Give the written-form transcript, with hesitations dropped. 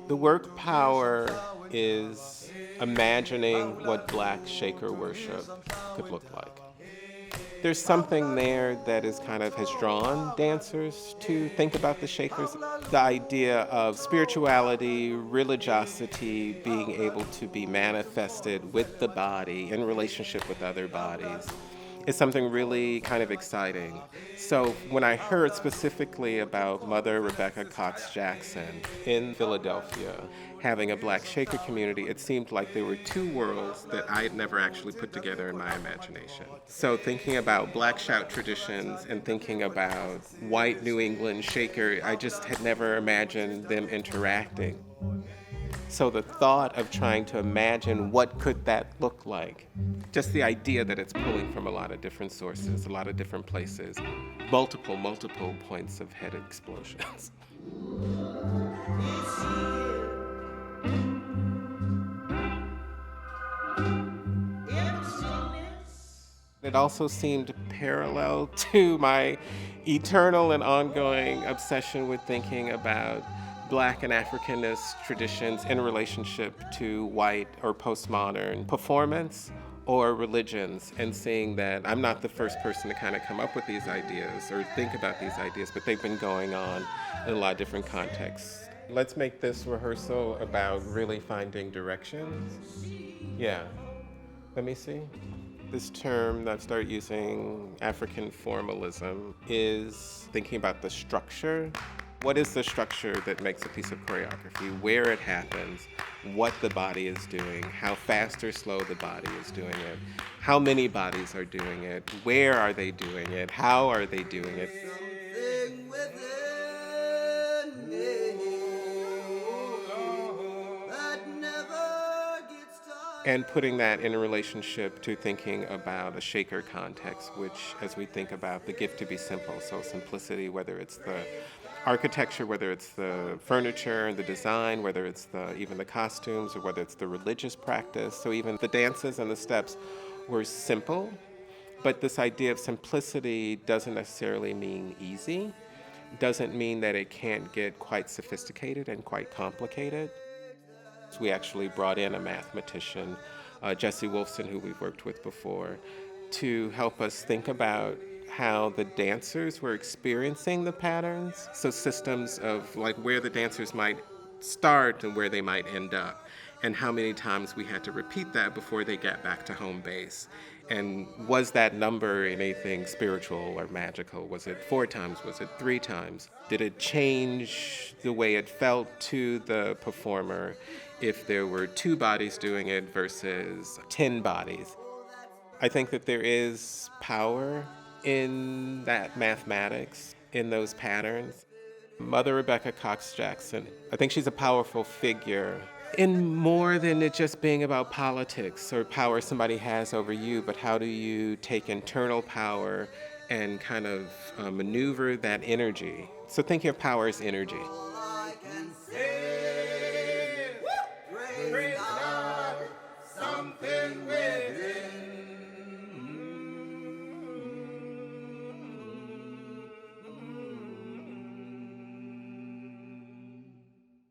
The work power is imagining what Black shaker worship could look like. There's something there that is kind of has drawn dancers to think about the shakers. The idea of spirituality, religiosity being able to be manifested with the body in relationship with other bodies is something really kind of exciting. So when I heard specifically about Mother Rebecca Cox Jackson in Philadelphia having a Black shaker community, it seemed like there were two worlds that I had never actually put together in my imagination. So thinking about Black shout traditions and thinking about white New England shaker, I just had never imagined them interacting. So the thought of trying to imagine what could that look like, just the idea that it's pulling from a lot of different sources, a lot of different places, multiple points of head explosions. It also seemed parallel to my eternal and ongoing obsession with thinking about Black and Africanist traditions in relationship to white or postmodern performance or religions, and seeing that I'm not the first person to kind of come up with these ideas or think about these ideas, but they've been going on in a lot of different contexts. Let's make this rehearsal about really finding directions. Yeah. Let me see. This term that I've started using, African formalism, is thinking about the structure. What is the structure that makes a piece of choreography? Where it happens, what the body is doing, how fast or slow the body is doing it, how many bodies are doing it, where are they doing it, how are they doing it. And putting that in a relationship to thinking about a shaker context, which, as we think about the gift to be simple, so simplicity, whether it's the architecture, whether it's the furniture and the design, whether it's even the costumes, or whether it's the religious practice. So even the dances and the steps were simple, but this idea of simplicity doesn't necessarily mean easy, doesn't mean that it can't get quite sophisticated and quite complicated. We actually brought in a mathematician, Jesse Wolfson, who we've worked with before, to help us think about how the dancers were experiencing the patterns. So systems of like where the dancers might start and where they might end up, and how many times we had to repeat that before they got back to home base. And was that number anything spiritual or magical? Was it 4 times? Was it 3 times? Did it change the way it felt to the performer if there were 2 bodies doing it versus 10 bodies? I think that there is power in that mathematics, in those patterns. Mother Rebecca Cox Jackson, I think she's a powerful figure in more than it just being about politics or power somebody has over you, but how do you take internal power and kind of maneuver that energy? So thinking of power as energy.